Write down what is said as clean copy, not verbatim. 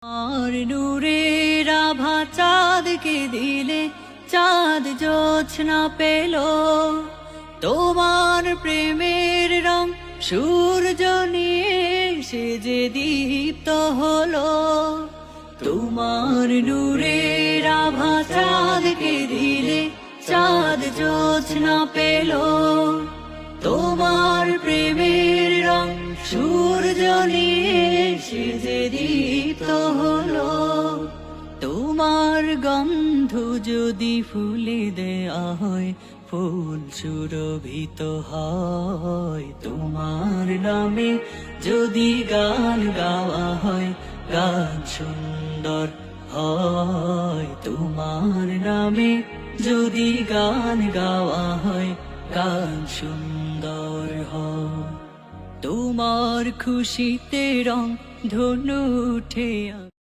আর নূরের আভা চাঁদকে দিলে চাঁদ জোছনা পেল, তোমার প্রেমের রং সূর্য নিয়ে সে যে দীপ্ত হলো। তোমার নূরের আভা চাঁদকে দিলে চাঁদ জোছনা পেল, তোমার প্রেমের রং সূর্য নিয়ে সে যে দীপ্ত হলো। তোমার গন্ধ যদি ফুলে দেয়া হয় ফুল সুরভিত হয়, তোমার নামে যদি গান গাওয়া হয় গান সুন্দর হয়, তোমার নামে যদি গান গাওয়া হয় গান সুন্দর হয়। তোমার খুশিতে রং ধনু উঠে